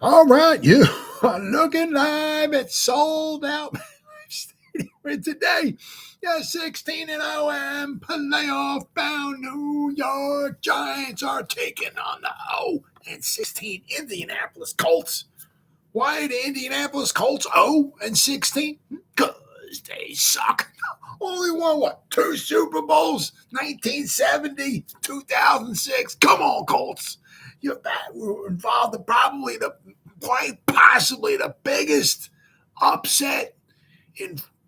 All right, you are looking live at Sold Out Stadium today. Yeah, 16-0 and playoff bound New York Giants are taking on the 0-16 Indianapolis Colts. Why the Indianapolis Colts 0-16? Because they suck. Only won, 2 Super Bowls? 1970, 2006. Come on, Colts. You're involved in probably quite possibly the biggest upset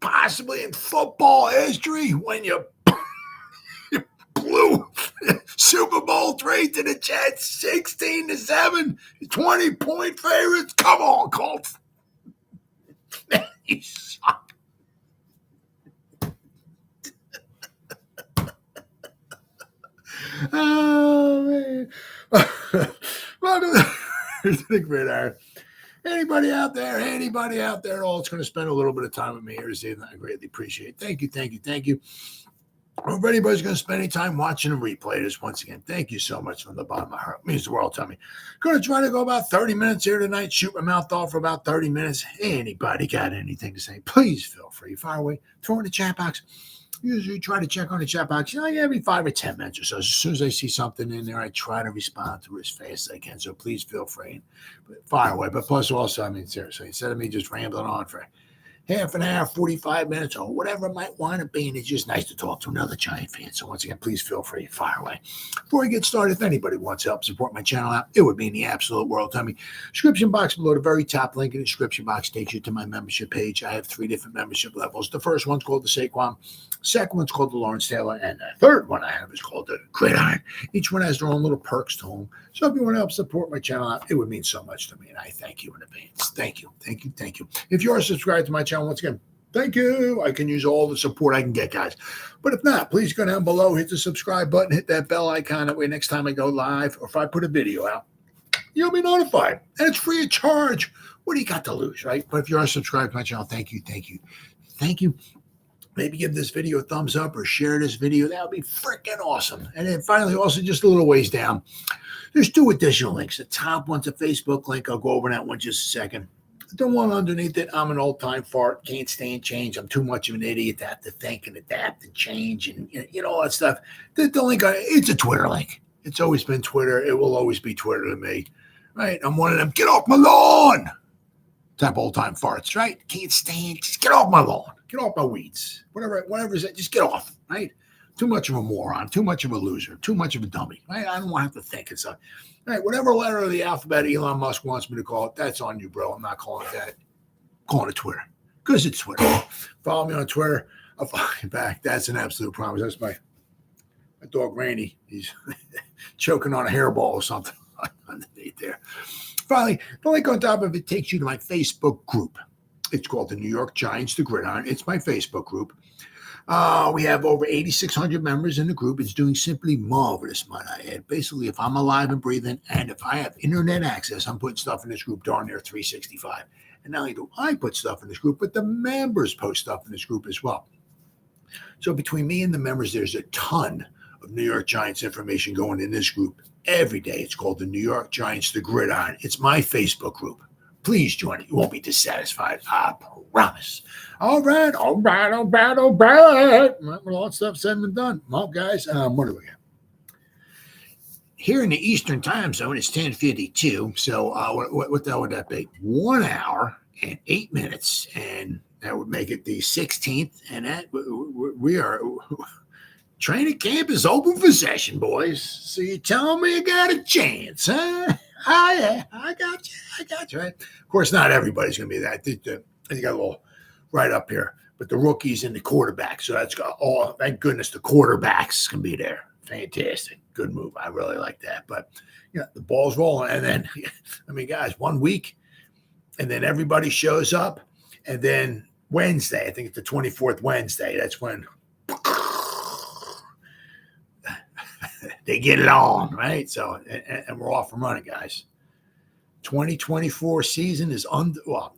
possibly in football history when you blew Super Bowl III to the Jets 16-7, 20-point favorites. Come on, Colts. You suck. Oh, man. Welcome to the Gridiron. Anybody out there at all that's going to spend a little bit of time with me here this evening, I greatly appreciate it. Thank you. If anybody's going to spend any time watching and replay this, once again, thank you so much from the bottom of my heart. It means the world to me. Going to try to go about 30 minutes here tonight, shoot my mouth off for about 30 minutes. Anybody got anything to say, please feel free. Fire away. Throw in the chat box. Usually try to check on the chat box, every 5 or 10 minutes or so. As soon as I see something in there, I try to respond to it as fast as I can. So please feel free. Fire away. But plus also, seriously, instead of me just rambling on for half an hour, 45 minutes, or whatever it might wind up being, it's just nice to talk to another Giant fan. So once again, please feel free, fire away. Before I get started, if anybody wants to help support my channel out, it would mean the absolute world to me. Description box below, the very top link in the description box takes you to my membership page. I have 3 different membership levels. The first one's called the Saquon. Second one's called the Lawrence Taylor, and the third one I have is called the Gridiron. Each one has their own little perks to them. So if you want to help support my channel out, it would mean so much to me, and I thank you in advance. Thank you. If you are subscribed to my channel, once again, thank you. I can use all the support I can get, guys. But if not, please go down below, hit the subscribe button, hit that bell icon. That way next time I go live or if I put a video out, you'll be notified. And it's free of charge. What do you got to lose, right? But if you are subscribed to my channel, thank you. Maybe give this video a thumbs up or share this video. That would be freaking awesome. And then finally, also just a little ways down, there's 2 additional links. The top one's a Facebook link. I'll go over that one just a second. The one underneath it, I'm an old-time fart, can't stand change. I'm too much of an idiot to have to think and adapt and change and all that stuff. The link, it's a Twitter link. It's always been Twitter. It will always be Twitter to me, right? I'm one of them, get off my lawn type old-time farts, right? Can't stand, just get off my lawn. Get off my weeds. Whatever is that, just get off, right? Too much of a moron, too much of a loser, too much of a dummy, right? I don't want to have to think and stuff. Right, whatever letter of the alphabet Elon Musk wants me to call it, that's on you, bro. I'm not calling it that. I'm calling it Twitter because it's Twitter. Follow me on Twitter. I'll follow you back. That's an absolute promise. That's my dog, Randy. He's choking on a hairball or something underneath there. Finally, the link on top of it takes you to my Facebook group. It's called the New York Giants, the Gridiron. It's my Facebook group. We have over 8,600 members in the group. It's doing simply marvelous, might I add. Basically, if I'm alive and breathing and if I have internet access, I'm putting stuff in this group darn near 365. And not only do I put stuff in this group, but the members post stuff in this group as well. So between me and the members, there's a ton of New York Giants information going in this group every day. It's called the New York Giants, the Gridiron. It's my Facebook group. Please join it. You won't be dissatisfied. I promise. All right. Well, all that stuff said and done. Well, guys, what do we got? Here in the Eastern time zone, it's 10:52. So what the hell would that be? 1 hour and 8 minutes. And that would make it the 16th. And that we are training camp is open for session, boys. So you tell me you got a chance, huh? Oh, yeah, I got you, right? Of course, not everybody's going to be that. I think got a little right up here, but the rookies and the quarterbacks. So that's got thank goodness the quarterbacks can be there. Fantastic. Good move. I really like that. But, the ball's rolling. And then, guys, 1 week, and then everybody shows up. And then Wednesday, I think it's the 24th Wednesday, that's when they get it on, right? So, and we're off and running, guys. 2024 season is not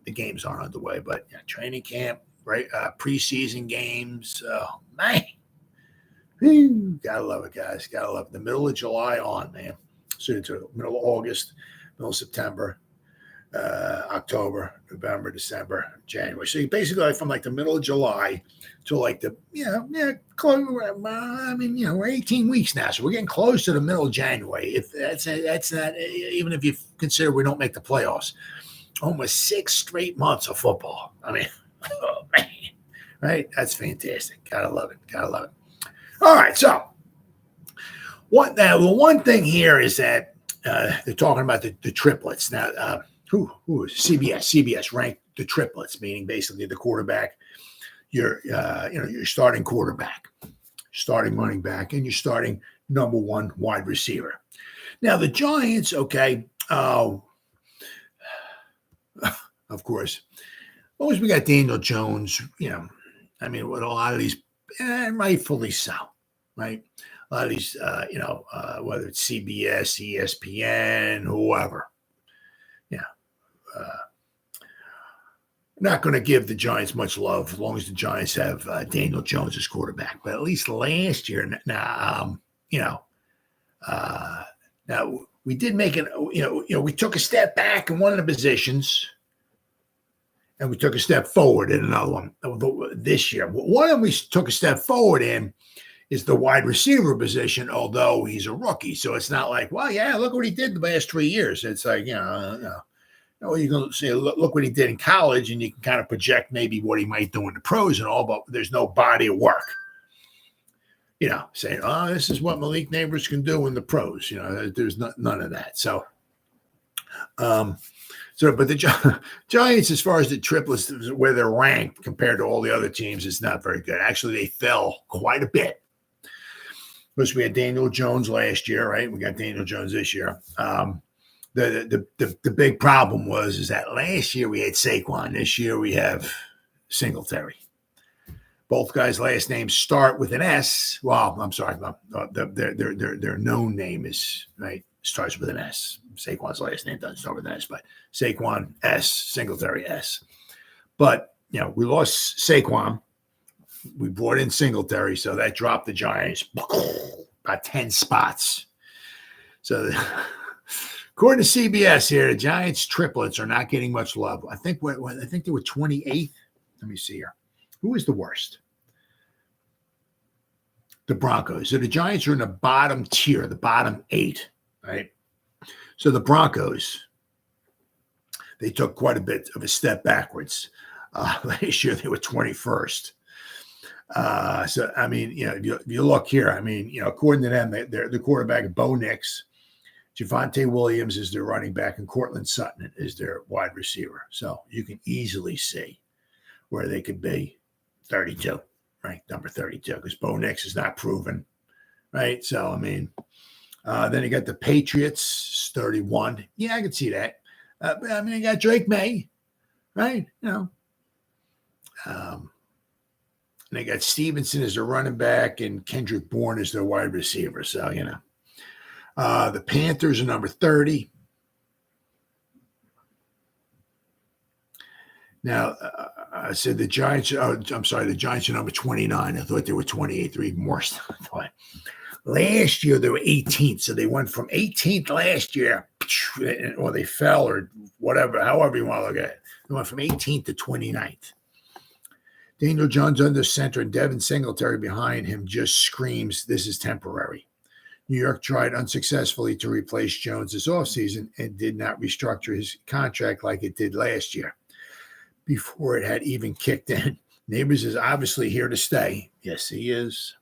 the games aren't underway, but training camp, right? Preseason games. Oh, man. Gotta love it, guys. Gotta love it. The middle of July on, man. Soon to the middle of August. middle of September, October, November, December, January. So you basically like from like the middle of July to like the, we're 18 weeks now. So we're getting close to the middle of January. If that's not, even if you consider we don't make the playoffs, almost 6 straight months of football. I mean, oh man, right? That's fantastic. Gotta love it. Gotta love it. All right. So one thing here is that they're talking about the triplets. Now, who is CBS ranked the triplets, meaning basically the quarterback, your starting quarterback, starting running back, and your starting number 1 wide receiver. Now the Giants, okay, of course, as long as we got Daniel Jones, with a lot of these, rightfully so, right? A lot of these, whether it's CBS, ESPN, whoever, not going to give the Giants much love as long as the Giants have Daniel Jones as quarterback. But at least last year, now we did make we took a step back in one of the positions, and we took a step forward in another one this year. One of them we took a step forward in is the wide receiver position, although he's a rookie. So it's not like, well, yeah, look what he did the last 3 years. It's like, you can say, look what he did in college, and you can kind of project maybe what he might do in the pros and all, but there's no body of work. Saying, oh, this is what Malik Neighbors can do in the pros. There's none of that. So, but the Giants, as far as the triplets, where they're ranked compared to all the other teams, is not very good. Actually, they fell quite a bit. Because we had Daniel Jones last year, right? We got Daniel Jones this year. The big problem is that last year we had Saquon. This year we have Singletary. Both guys' last names start with an S. Well, I'm sorry, their known name starts with an S. Saquon's last name doesn't start with an S, but Saquon S, Singletary S. But we lost Saquon. We brought in Singletary, so that dropped the Giants about 10 spots. So, according to CBS here, the Giants triplets are not getting much love. I think they were 28th. Let me see here. Who is the worst? The Broncos. So the Giants are in the bottom tier, the bottom 8, right? So the Broncos, they took quite a bit of a step backwards. Last year they were 21st. So, if you look here, according to them, they're the quarterback, Bo Nix, Javonte Williams is their running back, and Cortland Sutton is their wide receiver. So you can easily see where they could be 32, ranked number 32, because Bo Nix is not proven, right? So, then you got the Patriots, 31. Yeah, I can see that. You got Drake May, right? They got Stevenson as their running back and Kendrick Bourne as their wide receiver. So, the Panthers are number 30. Now, I said the Giants. The Giants are number 29. I thought they were 28. They're even worse. Last year, they were 18th. So they went from 18th last year, or they fell, or whatever, however you want to look at it. They went from 18th to 29th. Daniel Jones under center and Devin Singletary behind him just screams, this is temporary. New York tried unsuccessfully to replace Jones this offseason and did not restructure his contract like it did last year before it had even kicked in. Neighbors is obviously here to stay. Yes, he is.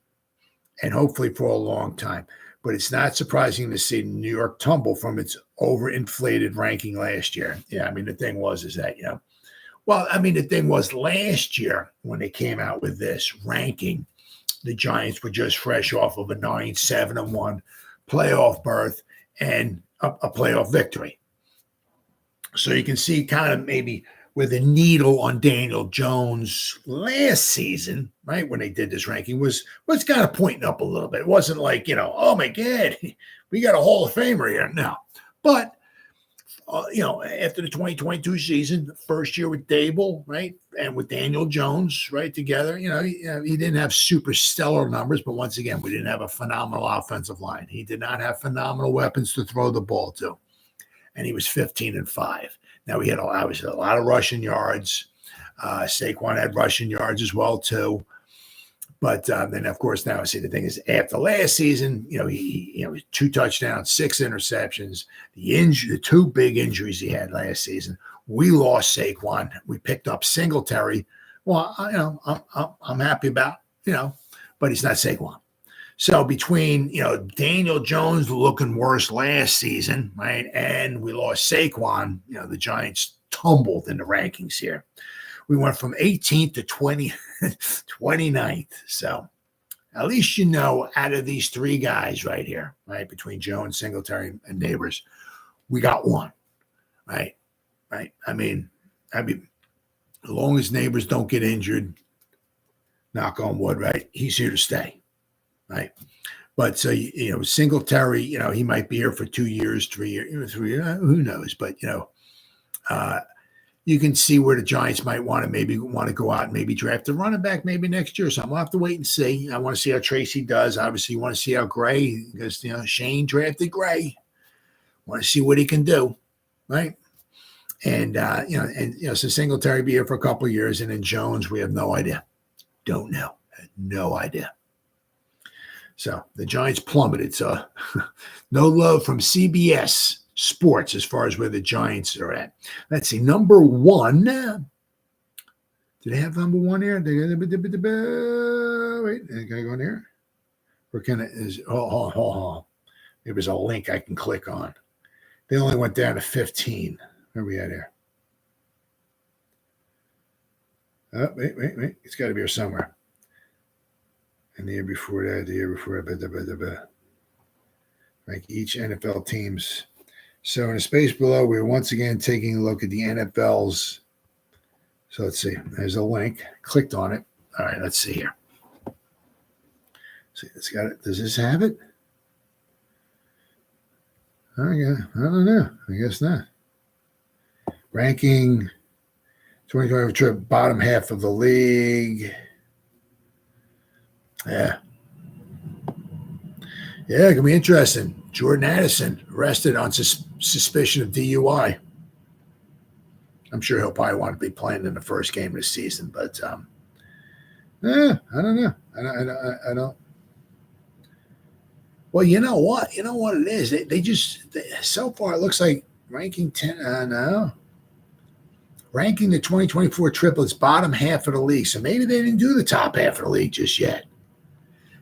And hopefully for a long time. But it's not surprising to see New York tumble from its overinflated ranking last year. Yeah, the thing was the thing was last year when they came out with this ranking, the Giants were just fresh off of a 9-7-1 playoff berth and a playoff victory. So you can see kind of maybe where the needle on Daniel Jones last season, right, when they did this ranking, was kind of pointing up a little bit. It wasn't like, oh my God, we got a Hall of Famer here. No. But after the 2022 season, the first year with Dable, right, and with Daniel Jones, right, together, he didn't have super stellar numbers, but once again, we didn't have a phenomenal offensive line. He did not have phenomenal weapons to throw the ball to. and he was 15-5. Now we had obviously a lot of rushing yards. Saquon had rushing yards as well too. But then, of course, now see the thing is after last season, he 2 touchdowns, 6 interceptions. The 2 big injuries he had last season. We lost Saquon. We picked up Singletary. Well, I'm happy about but he's not Saquon. So between Daniel Jones looking worse last season, right, and we lost Saquon, the Giants tumbled in the rankings here. We went from 18th to 29th. So at least out of these 3 guys right here, right, between Jones, Singletary, and Neighbors, we got one, right? Right. I mean, as long as Neighbors don't get injured, knock on wood, right? He's here to stay, right? But so Singletary, he might be here for 2 years, 3 years, who knows? But you can see where the Giants might want to go out and maybe draft a running back maybe next year or something. We'll have to wait and see. I want to see how Tracy does. Obviously, you want to see how Gray, because Shane drafted Gray. Want to see what he can do, right? And so Singletary be here for a couple of years, and then Jones, we have no idea. Don't know. No idea. So the Giants plummeted. So no love from CBS Sports as far as where the Giants are at. Let's see. Number 1. Do they have number 1 here? Wait, can I go in here? Or can it is hold on. There was a link I can click on. They only went down to 15. Where are we at here? Oh, wait. It's got to be here somewhere. And the year before that, like each NFL teams. So in the space below, we're once again taking a look at the NFL's. So let's see. There's a link. Clicked on it. All right, let's see here. See, it's got it. Does this have it? I don't know. I guess not. Ranking 2020 trip, bottom half of the league. Yeah, it can be interesting. Jordan Addison arrested on suspicion of DUI. I'm sure he'll probably want to be playing in the first game of the season, but I don't know. I don't. Well, you know what? You know what it is? They so far it looks like ranking 10. No. Ranking the 2024 triplets bottom half of the league. So maybe they didn't do the top half of the league just yet.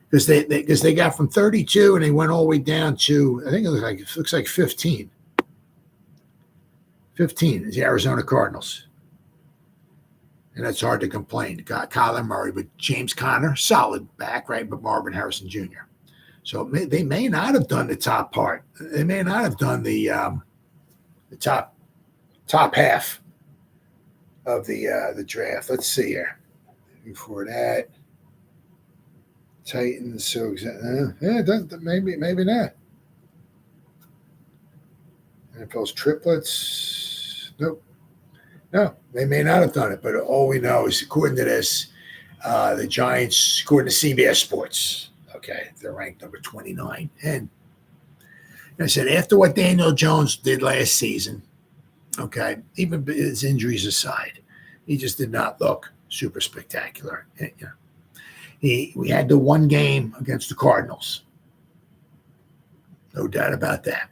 Because they got from 32 and they went all the way down to, I think it looks like 15. 15 is the Arizona Cardinals. And that's hard to complain. Got Kyler Murray, but James Conner, solid back, right? But Marvin Harrison Jr. So they may not have done the top part. They may not have done the top half of the draft. Let's see here. Before that, Titans. So maybe not. NFL's triplets. Nope. No, they may not have done it. But all we know is, according to this, the Giants, according to CBS Sports, okay, they're ranked number 29. And I said, after what Daniel Jones did last season, okay, even his injuries aside, he just did not look super spectacular. We had the one game against the Cardinals, no doubt about that.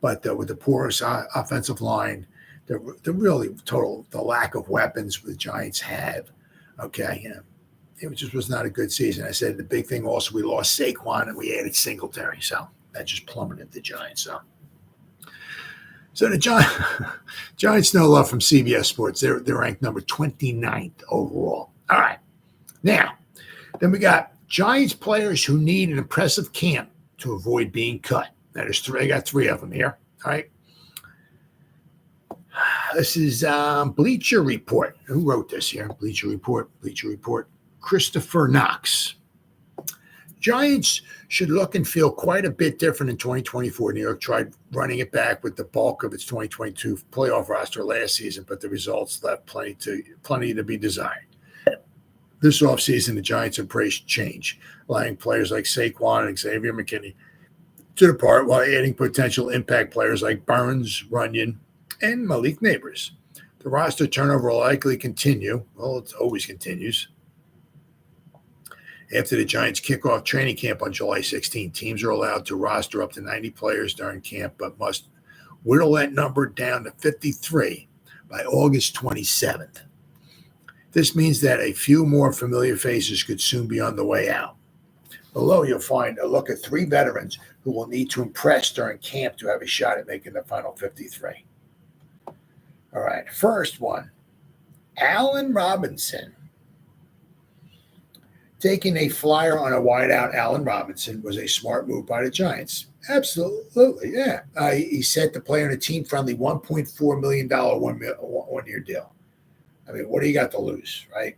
But with the porous offensive line, the really the lack of weapons the Giants have, okay, it just was not a good season. I said the big thing also, we lost Saquon and we added Singletary, so that just plummeted the Giants. So the Giants, no love from CBS Sports. They're ranked number 29th overall. All right. Now, then we got Giants players who need an impressive camp to avoid being cut. That is three. I got 3 of them here. All right. This is Bleacher Report. Who wrote this here? Bleacher Report. Christopher Knox. Giants should look and feel quite a bit different in 2024. New York tried running it back with the bulk of its 2022 playoff roster last season, but the results left plenty to be desired. This offseason, the Giants embraced change, allowing players like Saquon and Xavier McKinney to depart while adding potential impact players like Burns, Runyon, and Malik Neighbors. The roster turnover will likely continue. Well, it always continues. After the Giants kick off training camp on July 16, teams are allowed to roster up to 90 players during camp, but must whittle that number down to 53 by August 27th. This means that a few more familiar faces could soon be on the way out. Below, you'll find a look at 3 veterans who will need to impress during camp to have a shot at making the final 53. All right, first one, Allen Robinson. Taking a flyer on a wideout, Allen Robinson, was a smart move by the Giants. Absolutely, yeah. He set to play on a team-friendly $1.4 million one-year deal. I mean, what do you got to lose, right?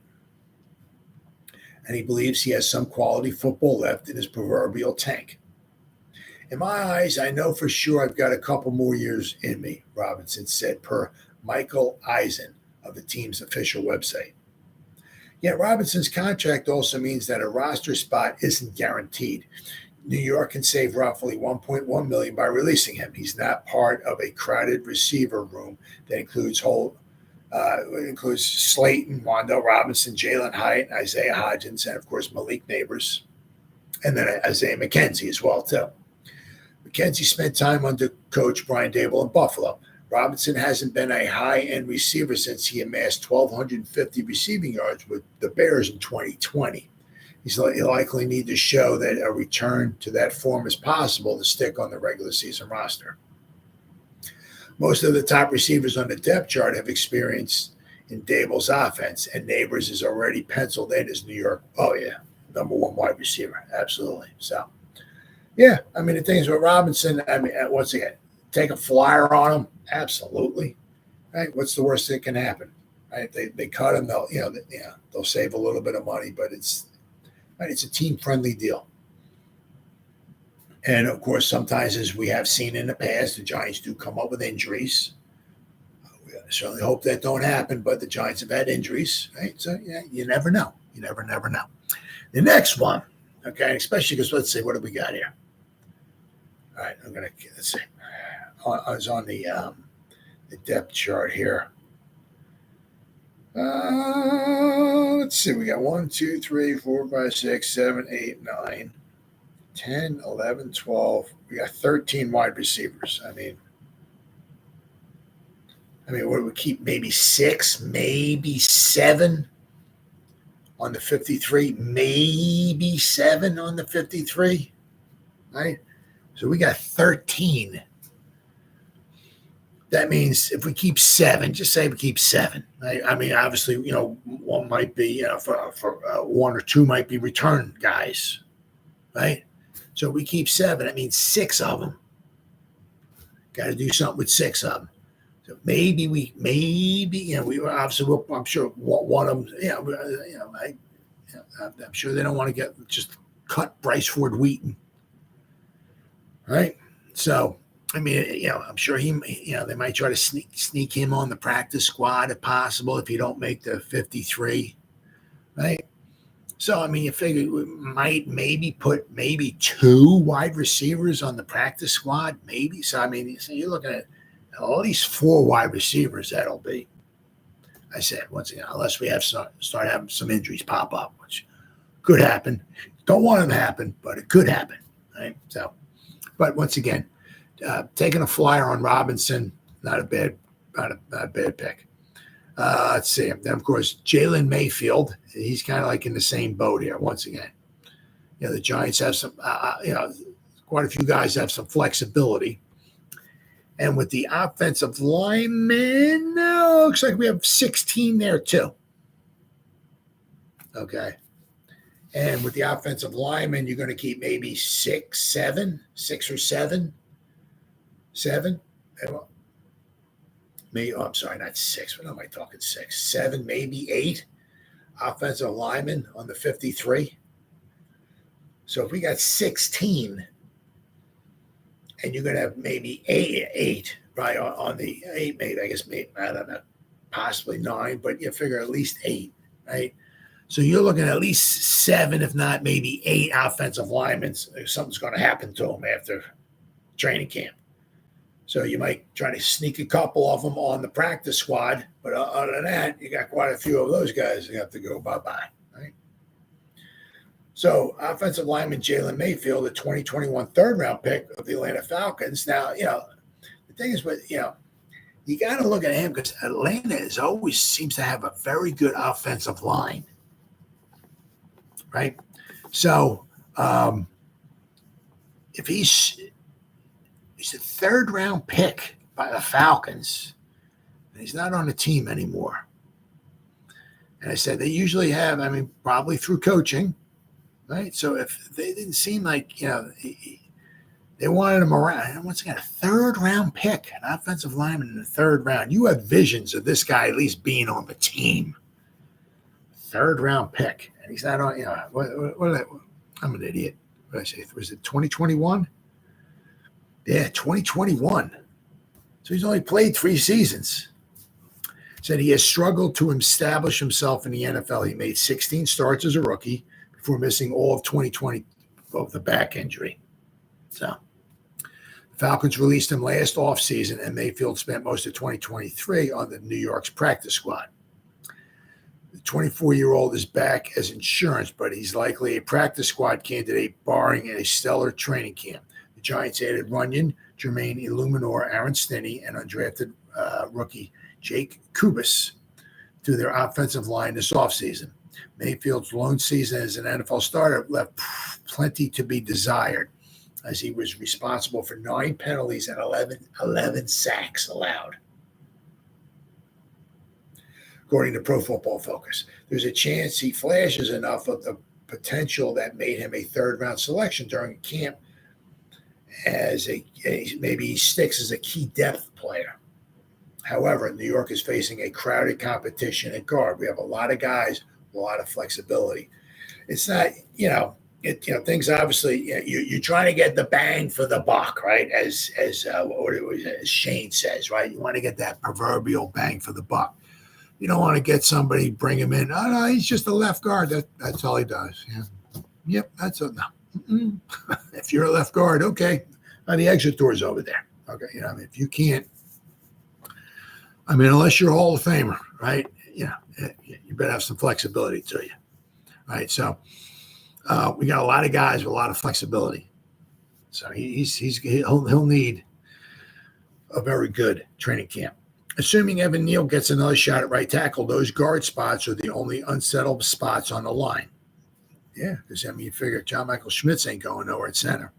And he believes he has some quality football left in his proverbial tank. In my eyes, I know for sure I've got a couple more years in me, Robinson said, per Michael Eisen of the team's official website. Yet Robinson's contract also means that a roster spot isn't guaranteed. New York can save roughly $1.1 million by releasing him. He's not part of a crowded receiver room that includes Slayton, Wando Robinson, Jalen Hyatt, Isaiah Hodgins, and of course Malik Neighbors, and then Isaiah McKenzie as well too. McKenzie spent time under coach Brian Daboll in Buffalo. Robinson hasn't been a high-end receiver since he amassed 1,250 receiving yards with the Bears in 2020. He'll likely need to show that a return to that form is possible to stick on the regular season roster. Most of the top receivers on the depth chart have experience in Daboll's offense, and Neighbors is already penciled in as New York. Oh, yeah, number 1 wide receiver. Absolutely. So, yeah, I mean, the things with Robinson, I mean, once again, take a flyer on him. Absolutely. Right? What's the worst that can happen? Right? They cut him. They'll save a little bit of money, but it's a team-friendly deal. And, of course, sometimes, as we have seen in the past, the Giants do come up with injuries. We certainly hope that don't happen, but the Giants have had injuries, right? So, yeah, you never know. You never know. The next one, okay, especially because, let's see, what do we got here? All right, let's see. I was on the depth chart here. Let's see. We got 1, 2, 3, 4, 5, 6, 7, 8, 9, 10, 11, 12. We got 13 wide receivers. I mean, what do we keep? Maybe 6, maybe 7 on the 53. Maybe 7 on the 53. Right? So we got 13. That means if we keep 7, just say we keep 7. Right? I mean, obviously, one might be, for 1 or 2 might be return guys, right? So we keep 7. That means 6 of them. Got to do something with 6 of them. So maybe we obviously, I'm sure one of them, I'm sure they don't want to just cut Bryce Ford Wheaton, right? So. I mean, I'm sure they might try to sneak him on the practice squad if possible, if you don't make the 53, right? So, I mean, you figure we might put 2 wide receivers on the practice squad, maybe. So, I mean, you're looking at at least 4 wide receivers that'll be. I said, once again, unless we start having some injuries pop up, which could happen. Don't want them to happen, but it could happen, right? So, but once again, taking a flyer on Robinson, not a bad pick. Let's see. Then, of course, Jalen Mayfield. He's kind of like in the same boat here. Once again, the Giants have some, quite a few guys have some flexibility. And with the offensive linemen, looks like we have 16 there too. Okay. And with the offensive linemen, you're going to keep maybe 6 or 7. 7? Maybe, I'm sorry, not 6. What am I talking 6? 7, maybe 8 offensive linemen on the 53. So if we got 16, and you're going to have maybe 8 right on the 8, maybe, I guess, maybe, I don't know, possibly 9, but you figure at least 8, right? So you're looking at least 7, if not maybe 8 offensive linemen. Something's going to happen to them after training camp. So you might try to sneak a couple of them on the practice squad. But other than that, you got quite a few of those guys you have to go bye-bye, right? So offensive lineman Jalen Mayfield, the 2021 third-round pick of the Atlanta Falcons. Now, the thing is, you got to look at him because Atlanta always seems to have a very good offensive line, right? So if he's a third-round pick by the Falcons, and he's not on the team anymore. And I said they usually have, probably through coaching, right? So if they didn't seem like, they wanted him around. And once again, a third-round pick, an offensive lineman in the third round. You have visions of this guy at least being on the team. Third-round pick. And he's not on, I'm an idiot. What did I say? Was it 2021? Yeah, 2021. So he's only played 3 seasons. Said he has struggled to establish himself in the NFL. He made 16 starts as a rookie before missing all of 2020 of the back injury. So the Falcons released him last offseason, and Mayfield spent most of 2023 on the New York's practice squad. The 24-year-old is back as insurance, but he's likely a practice squad candidate barring a stellar training camp. The Giants added Runyon, Jermaine Illuminor, Aaron Stinney, and undrafted rookie Jake Kubis to their offensive line this offseason. Mayfield's lone season as an NFL starter left plenty to be desired, as he was responsible for 9 penalties and 11 sacks allowed. According to Pro Football Focus, there's a chance he flashes enough of the potential that made him a third-round selection during camp as maybe he sticks as a key depth player. However, New York is facing a crowded competition at guard. We have a lot of guys, a lot of flexibility. It's not, things obviously, you're trying to get the bang for the buck, right? As Shane says, right? You want to get that proverbial bang for the buck. You don't want to get somebody, bring him in. Oh, no, he's just a left guard. That's all he does. Yeah. Yep, that's it. No. If you're a left guard, okay. The exit door's over there. Okay, if you can't, unless you're a Hall of Famer, right? You better have some flexibility to you, right? So we got a lot of guys with a lot of flexibility. So he'll need a very good training camp. Assuming Evan Neal gets another shot at right tackle, those guard spots are the only unsettled spots on the line. Yeah, because you figure John Michael Schmitz ain't going nowhere at center.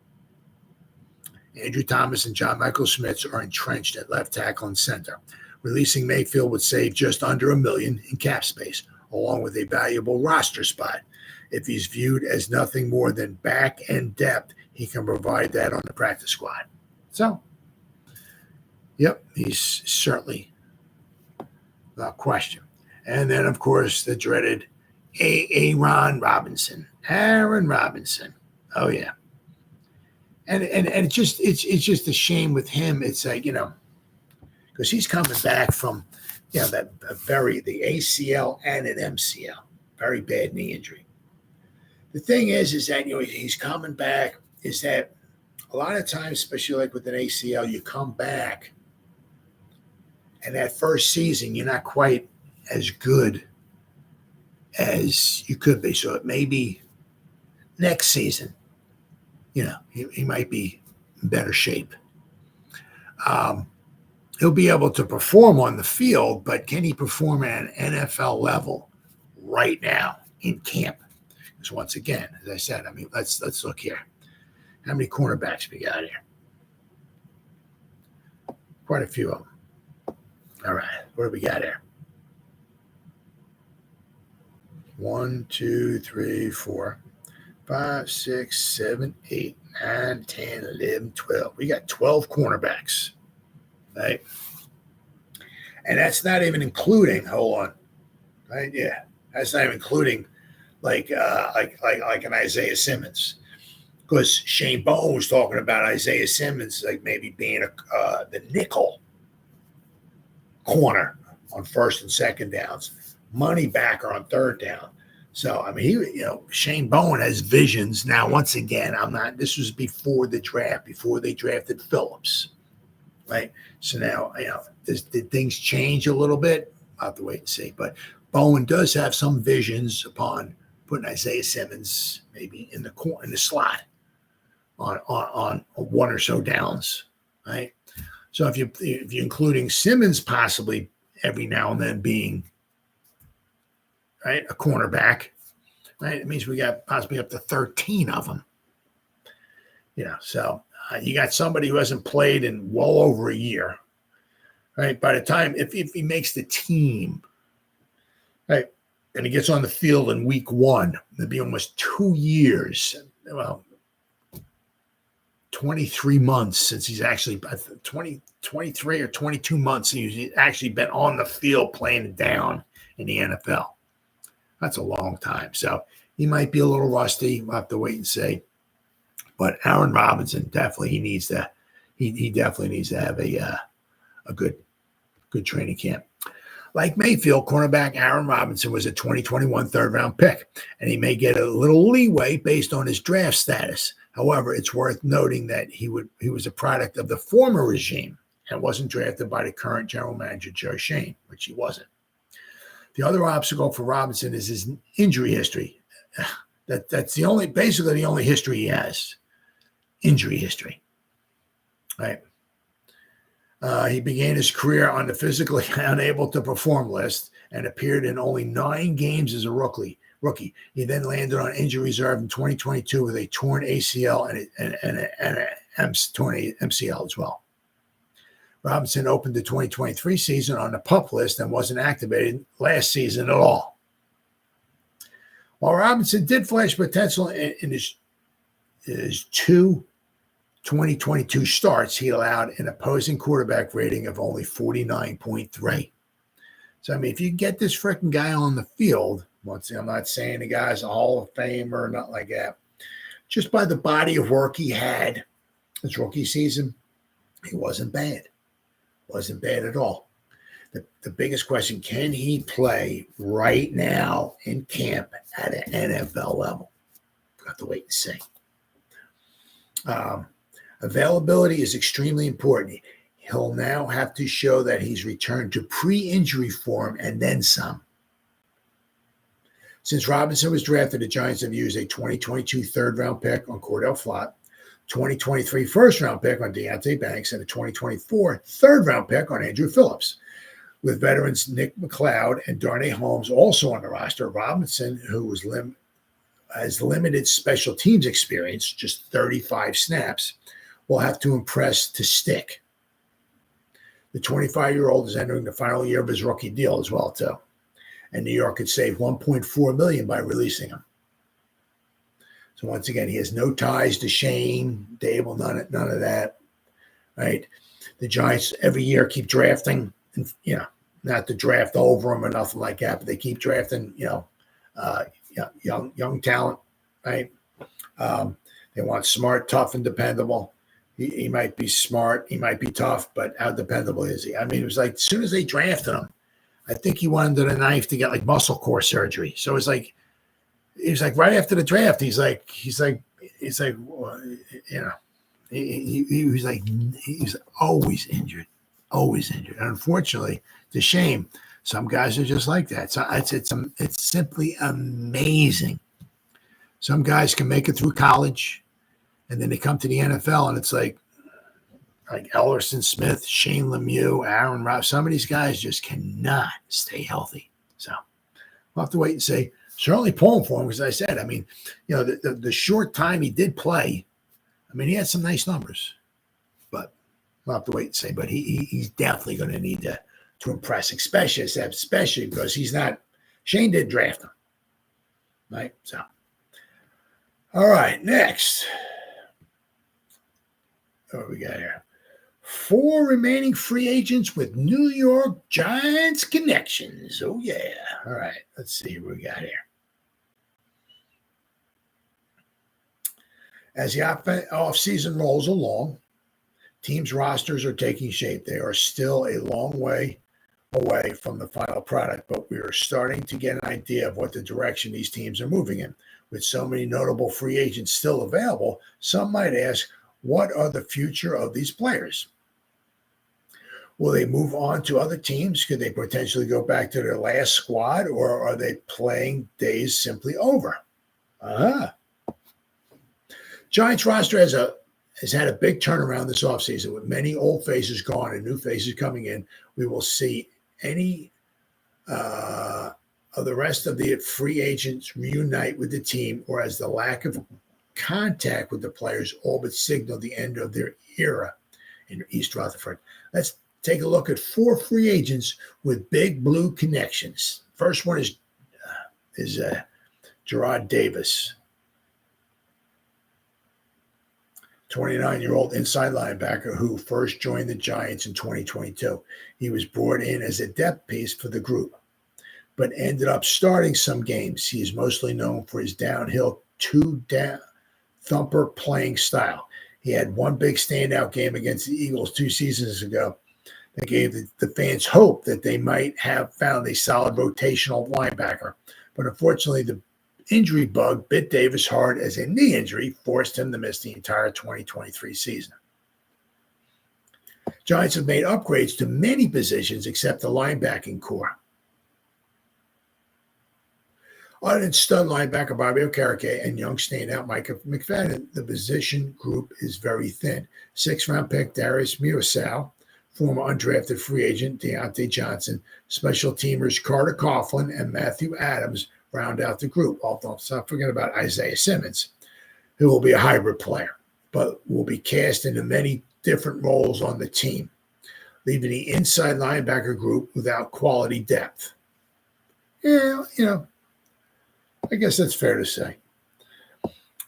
Andrew Thomas and John Michael Schmitz are entrenched at left tackle and center. Releasing Mayfield would save just under $1 million in cap space, along with a valuable roster spot. If he's viewed as nothing more than back end depth, he can provide that on the practice squad. So, yep, he's certainly without question. And then, of course, the dreaded Aaron Robinson. Oh yeah. And it's just a shame with him. It's like, because he's coming back from, the ACL and an MCL, very bad knee injury. The thing is that, he's coming back, is that a lot of times, especially like with an ACL, you come back and that first season, you're not quite as good as you could be. So it may be next season, he might be in better shape. He'll be able to perform on the field, but can he perform at an NFL level right now in camp? Because once again, as I said, let's look here. How many cornerbacks we got here? Quite a few of them. All right, what do we got here? 1, 2, 3, 4, 5, 6, 7, 8, 9, 10, 11, 12. We got 12 cornerbacks. Right? And that's not even including, hold on, right? Yeah, that's not even including like an Isaiah Simmons, because Shane Bowen was talking about Isaiah Simmons like maybe being the nickel corner on first and second downs, money backer on third down, So, I mean, Shane Bowen has visions. Now, once again, this was before the draft, before they drafted Phillips, right? So now, did things change a little bit? I'll have to wait and see. But Bowen does have some visions upon putting Isaiah Simmons maybe in the slot on one or so downs, right? So if you're including Simmons possibly every now and then being right a cornerback, right, it means we got possibly up to 13 of them. So you got somebody who hasn't played in well over a year, right? By the time if he makes the team, right, and he gets on the field in week 1, it'll be almost 2 years. Well, 23 months since he's actually 23 or 22 months he's actually been on the field playing down in the NFL. That's a long time. So he might be a little rusty. We'll have to wait and see. But Aaron Robinson definitely he definitely needs to have a good training camp. Like Mayfield, cornerback Aaron Robinson was a 2021 third-round pick, and he may get a little leeway based on his draft status. However, it's worth noting that he was a product of the former regime and wasn't drafted by the current general manager, Joe Schoen, which he wasn't. The other obstacle for Robinson is his injury history. That's basically the only history he has, injury history, right? He began his career on the physically unable to perform list and appeared in only 9 games as a rookie. He then landed on injury reserve in 2022 with a torn ACL and a torn MCL as well. Robinson opened the 2023 season on the PUP list and wasn't activated last season at all. While Robinson did flash potential in his 2 2022 starts, he allowed an opposing quarterback rating of only 49.3. So, I mean, if you get this freaking guy on the field, once again, I'm not saying the guy's a Hall of Famer or nothing like that. Just by the body of work he had his rookie season, he wasn't bad. Wasn't bad at all. The biggest question, can he play right now in camp at an NFL level? We'll have to wait and see. Availability is extremely important. He'll now have to show that he's returned to pre-injury form and then some. Since Robinson was drafted, the Giants have used a 2022 third-round pick on Cordell Flott, 2023 first-round pick on Deonte Banks, and a 2024 third-round pick on Andrew Phillips. With veterans Nick McLeod and Darnay Holmes also on the roster, Robinson, who has limited special teams experience, just 35 snaps, will have to impress to stick. The 25-year-old is entering the final year of his rookie deal as well, too. And New York could save $1.4 million by releasing him. So once again, he has no ties to Shane, Dable, none of that, right? The Giants every year keep drafting, and not to draft over him or nothing like that, but they keep drafting, young talent, right? They want smart, tough, and dependable. He might be smart, he might be tough, but how dependable is he? I mean, it was like as soon as they drafted him, I think he went under the knife to get like muscle core surgery. So it was like right after the draft, he was always injured. And unfortunately, it's a shame. Some guys are just like that. So it's simply amazing. Some guys can make it through college, and then they come to the NFL, and it's like Ellerson Smith, Shane Lemieux, Aaron Robb. Some of these guys just cannot stay healthy. So we'll have to wait and see. Certainly pulling for him, as I said. I mean, the short time he did play, I mean, he had some nice numbers. But we'll have to wait and see. But he's definitely going to need to impress, especially because he's not – Shane did draft him. Right? So, all right, next. What we got here? 4 remaining free agents with New York Giants connections. Oh, yeah. All right, let's see what we got here. As the offseason rolls along, teams' rosters are taking shape. They are still a long way away from the final product, but we are starting to get an idea of what the direction these teams are moving in. With so many notable free agents still available, some might ask, what are the future of these players? Will they move on to other teams? Could they potentially go back to their last squad, or are they playing days simply over? Giants roster has had a big turnaround this offseason with many old faces gone and new faces coming in. We will see any of the rest of the free agents reunite with the team, or as the lack of contact with the players all but signal the end of their era in East Rutherford. Let's take a look at 4 free agents with big blue connections. First one is Gerard Davis, 29-year-old inside linebacker who first joined the Giants in 2022. He was brought in as a depth piece for the group, but ended up starting some games. He is mostly known for his downhill two-down thumper playing style. He had one big standout game against the Eagles 2 seasons ago that gave the fans hope that they might have found a solid rotational linebacker. But unfortunately, the injury bug bit Davis hard as a knee injury forced him to miss the entire 2023 season. Giants have made upgrades to many positions except the linebacking core. Other than stud linebacker Bobby Okereke and young standout Micah McFadden, the position group is very thin. 6th-round pick Darius Slayton, former undrafted free agent Deontay Johnson, special teamers Carter Coughlin and Matthew Adams round out the group. Don't forget about Isaiah Simmons, who will be a hybrid player, but will be cast into many different roles on the team, leaving the inside linebacker group without quality depth. Yeah, I guess that's fair to say.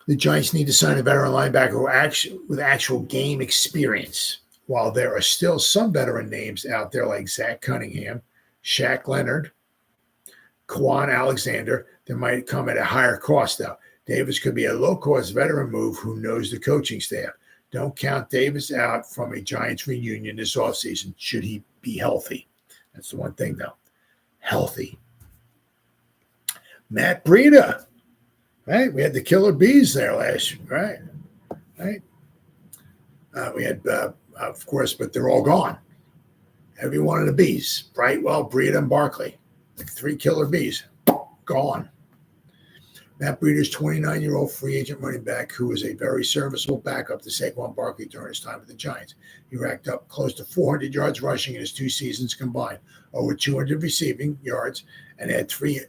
The Giants need to sign a veteran linebacker with actual game experience. While there are still some veteran names out there like Zach Cunningham, Shaq Leonard, Quan Alexander, that might come at a higher cost, though. Davis could be a low-cost veteran move who knows the coaching staff. Don't count Davis out from a Giants reunion this offseason, should he be healthy. That's the one thing, though. Healthy. Matt Breida, right? We had the killer bees there last year, right? We had, of course, but they're all gone. Every one of the bees, Brightwell, Breida, and Barkley, like 3 killer bees, gone. Matt Breida is 29-year-old free agent running back who was a very serviceable backup to Saquon Barkley during his time with the Giants. He racked up close to 400 yards rushing in his 2 seasons combined, over 200 receiving yards, and had 3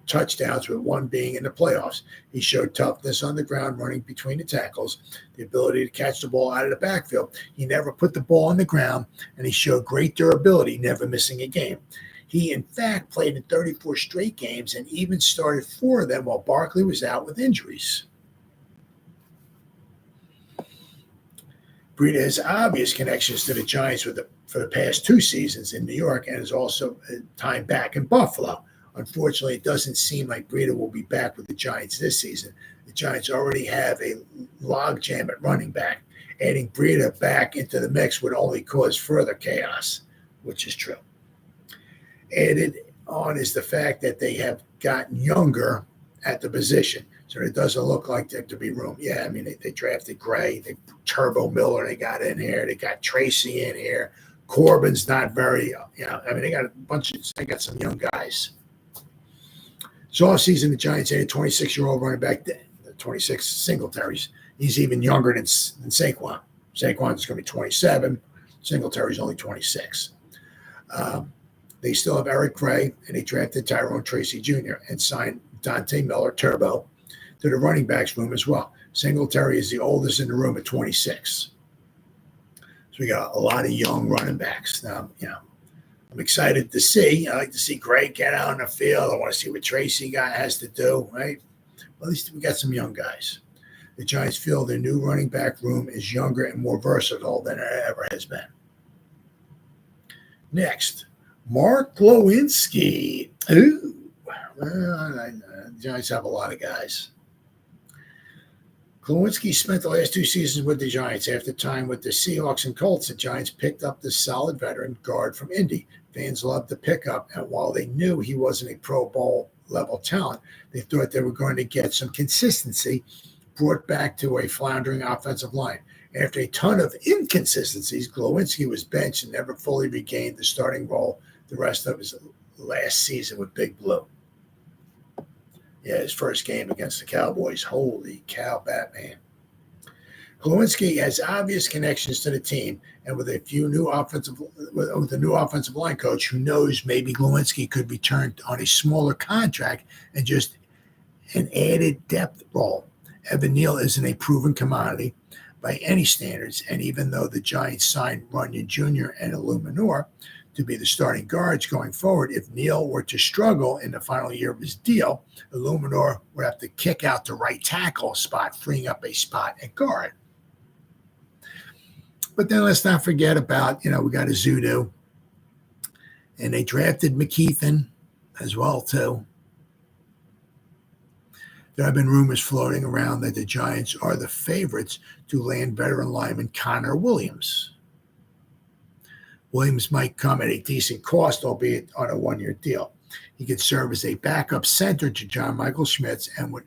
touchdowns, with 1 being in the playoffs. He showed toughness on the ground, running between the tackles, the ability to catch the ball out of the backfield. He never put the ball on the ground, and he showed great durability, never missing a game. He, in fact, played in 34 straight games and even started 4 of them while Barkley was out with injuries. Breida has obvious connections to the Giants for the past 2 seasons in New York, and is also time back in Buffalo. Unfortunately, it doesn't seem like Breida will be back with the Giants this season. The Giants already have a logjam at running back. Adding Breida back into the mix would only cause further chaos, which is true. Added on is the fact that they have gotten younger at the position, so it doesn't look like there to be room. Yeah, I mean, they drafted Gray, they Turbo Miller, they got in here, they got Tracy in here. Corbin's not very, they got they got some young guys. So offseason, the Giants added 26-year-old running back, 26 Singletaries. He's even younger than Saquon. Saquon's going to be 27. Singletary's only 26. They still have Eric Gray, and they drafted Tyrone Tracy Jr. and signed Dante Miller, Turbo, to the running backs room as well. Singletary is the oldest in the room at 26. So we got a lot of young running backs. Now, I'm excited to see. I like to see Gray get out on the field. I want to see what Tracy has to do, right? Well, at least we got some young guys. The Giants feel their new running back room is younger and more versatile than it ever has been. Next, Mark Glowinski. The Giants have a lot of guys. Glowinski spent the last 2 seasons with the Giants. After time with the Seahawks and Colts, the Giants picked up the solid veteran guard from Indy. Fans loved the pickup, and while they knew he wasn't a Pro Bowl level talent, they thought they were going to get some consistency brought back to a floundering offensive line. After a ton of inconsistencies, Glowinski was benched and never fully regained the starting role the rest of his last season with Big Blue. Yeah, his first game against the Cowboys. Holy cow, Batman. Glowinski has obvious connections to the team, and with a new offensive line coach who knows maybe Glowinski could return on a smaller contract and just an added depth role. Evan Neal isn't a proven commodity by any standards, and even though the Giants signed Runyon Jr. and Illuminor to be the starting guards going forward, if Neal were to struggle in the final year of his deal, Illuminor would have to kick out the right tackle spot, freeing up a spot at guard. But then let's not forget about, we got a Zudu, and they drafted McKeithen as well, too. There have been rumors floating around that the Giants are the favorites to land veteran lineman Connor Williams. Williams might come at a decent cost, albeit on a 1-year deal. He could serve as a backup center to John Michael Schmitz and would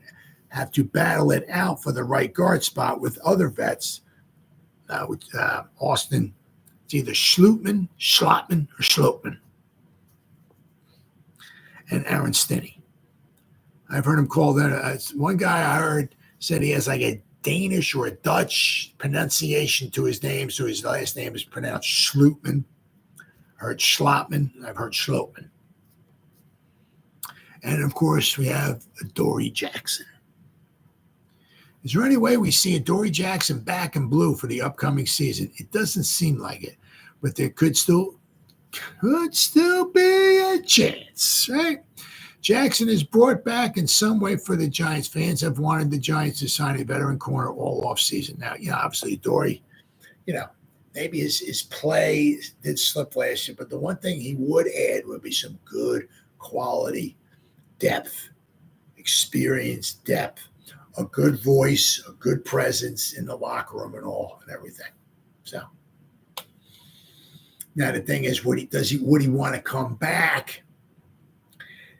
have to battle it out for the right guard spot with other vets. With Austin, it's either Schlotman, or Schlotman, and Aaron Stinney. I've heard him called that. One guy I heard said he has like a Danish or a Dutch pronunciation to his name, so his last name is pronounced Schlotman. I heard Schlotman. I've heard Schlotman. And, of course, we have Adoree Jackson. Is there any way we see Adoree Jackson back in blue for the upcoming season? It doesn't seem like it, but there could still be a chance, right? Jackson is brought back in some way for the Giants. Fans have wanted the Giants to sign a veteran corner all offseason. Now, obviously, Adoree, maybe his play did slip last year, but the one thing he would add would be some good quality depth, experience, depth, a good voice, a good presence in the locker room and everything. So now the thing is, would he want to come back?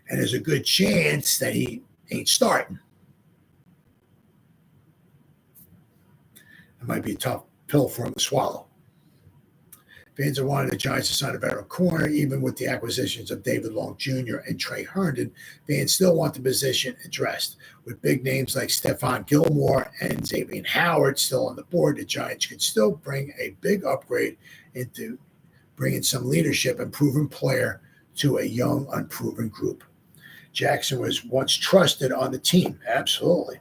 And there's a good chance that he ain't starting. It might be a tough pill for him to swallow. Fans have wanted the Giants to sign a veteran corner, even with the acquisitions of David Long Jr. and Trey Herndon. Fans still want the position addressed. With big names like Stephon Gilmore and Xavier Howard still on the board, the Giants could still bring a big upgrade into bringing some leadership and proven player to a young, unproven group. Jackson was once trusted on the team, absolutely.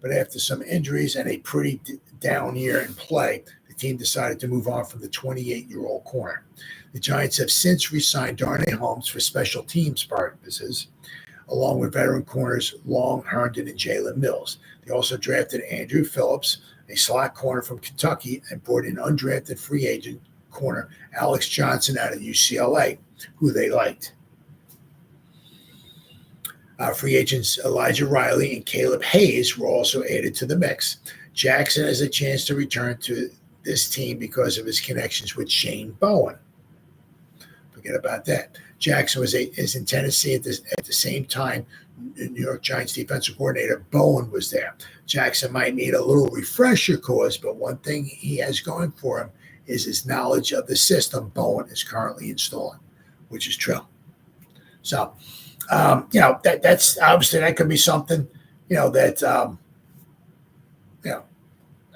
But after some injuries and a pretty down year in play, the team decided to move on from the 28-year-old corner. The Giants have since re-signed Darnay Holmes for special teams purposes, along with veteran corners Long, Herndon, and Jalen Mills. They also drafted Andrew Phillips, a slot corner from Kentucky, and brought in undrafted free agent corner Alex Johnson out of UCLA, who they liked. Free agents Elijah Riley and Caleb Hayes were also added to the mix. Jackson has a chance to return to this team because of his connections with Shane Bowen. Forget about that. Jackson is in Tennessee at the same time the New York Giants defensive coordinator Bowen was there. Jackson might need a little refresher course, but one thing he has going for him is his knowledge of the system Bowen is currently installing, which is true. So, that's obviously that could be something, that,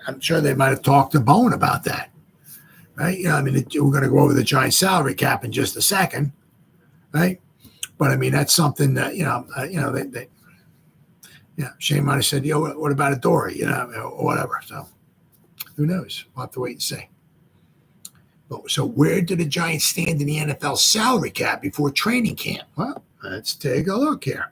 I'm sure they might have talked to Bowen about that, right? We're going to go over the Giants salary cap in just a second, right? But that's something that, Shane might have said, what about Adoree, or whatever. So who knows? We'll have to wait and see. So where do the Giants stand in the NFL salary cap before training camp? Well, let's take a look here.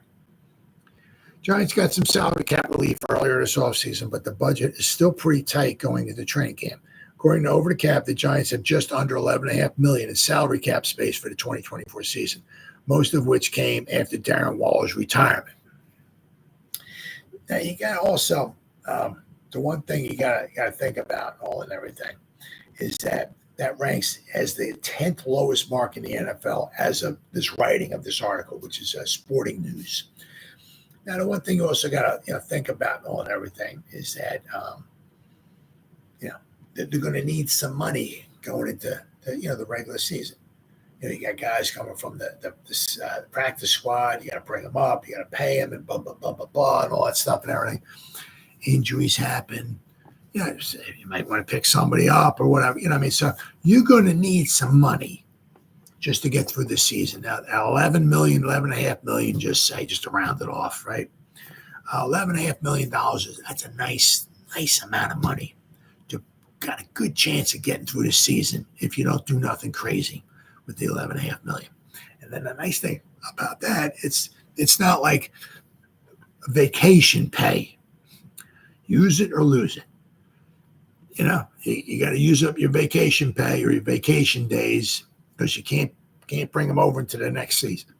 Giants got some salary cap relief earlier this offseason, but the budget is still pretty tight going into training camp. According to Over the Cap, the Giants have just under $11.5 million in salary cap space for the 2024 season, most of which came after Darren Waller's retirement. Now, you got to also the one thing you gotta think about all and everything is that ranks as the 10th lowest mark in the NFL as of this writing of this article, which is Sporting News. Now, the one thing you also got to think about all and everything is that that they're going to need some money going into the regular season. You got guys coming from the practice squad. You got to bring them up. You got to pay them and blah blah blah blah blah and all that stuff and everything. Injuries happen. You might want to pick somebody up or whatever. You know what I mean? So you're going to need some money just to get through the season. Now, $11 million, $11.5 million, just to round it off, right? $11.5 million, that's a nice amount of money. To got a good chance of getting through the season if you don't do nothing crazy with the $11.5 million. And then the nice thing about that, it's not like vacation pay. Use it or lose it. You got to use up your vacation pay or your vacation days because you can't bring them over into the next season,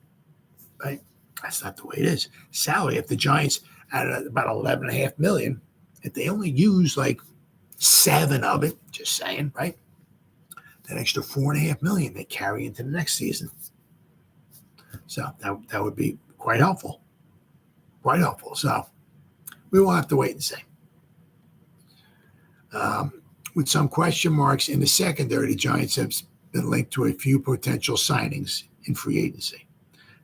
right? That's not the way it is. Salary, if the Giants at about $11.5 million, if they only use like 7 of it, just saying, right? That extra $4.5 million they carry into the next season. So that would be quite helpful. Quite helpful. So we will have to wait and see. With some question marks in the secondary, the Giants have been linked to a few potential signings in free agency.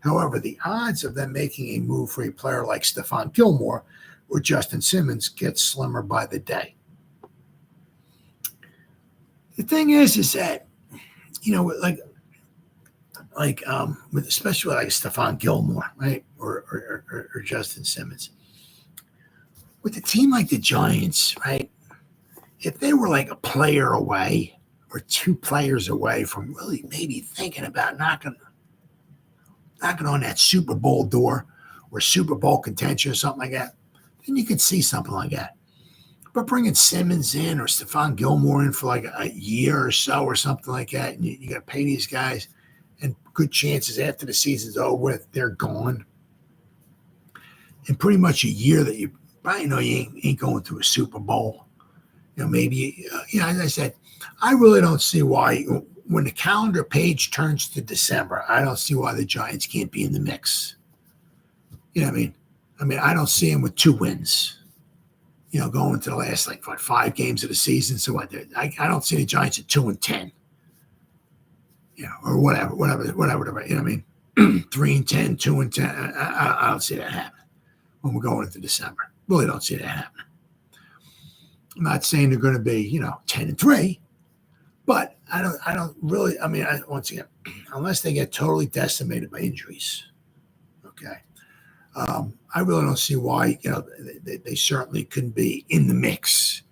However, the odds of them making a move for a player like Stephon Gilmore or Justin Simmons get slimmer by the day. The thing is that, with especially like Stephon Gilmore, right, or Justin Simmons, with a team like the Giants, right, if they were like a player away or 2 players away from really maybe thinking about knocking on that Super Bowl door or Super Bowl contention or something like that, then you could see something like that. But bringing Simmons in or Stephon Gilmore in for like a year or so or something like that, and you got to pay these guys, and good chances after the season's over with, they're gone. In pretty much a year that you probably know you ain't going to a Super Bowl. Maybe, as I said, I really don't see why, when the calendar page turns to December, I don't see why the Giants can't be in the mix. You know what I mean? I don't see them with 2 wins, going to the last, 5 games of the season. So what? I don't see the Giants at 2-10, or whatever. You know what I mean? 3-10, 2-10. I don't see that happening when we're going into December. Really don't see that happening. I'm not saying they're going to be, 10-3, but I don't really. Once again, unless they get totally decimated by injuries, okay. I really don't see why. They certainly couldn't be in the mix,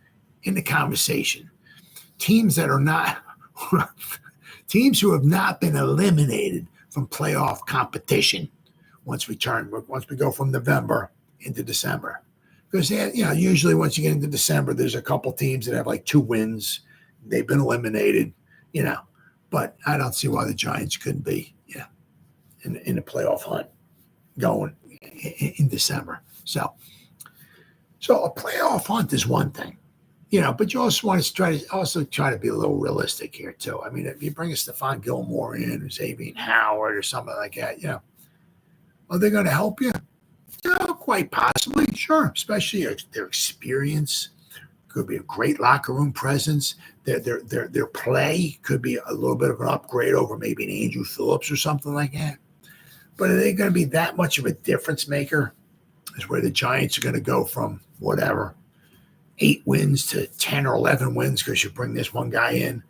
in the conversation. Teams that are not, teams who have not been eliminated from playoff competition once we go from November into December. Because usually once you get into December, there's a couple teams that have 2 wins. They've been eliminated, But I don't see why the Giants couldn't be, in the playoff hunt going in December. So a playoff hunt is one thing, But you also want to try to be a little realistic here too. If you bring a Stephon Gilmore in or Xavier Howard or something like that, are they going to help you? Quite possibly, sure. Especially their experience could be a great locker room presence. Their play could be a little bit of an upgrade over maybe an Andrew Phillips or something like that. But are they going to be that much of a difference maker? Is where the Giants are going to go from 8 wins to 10 or 11 wins because you bring this one guy in,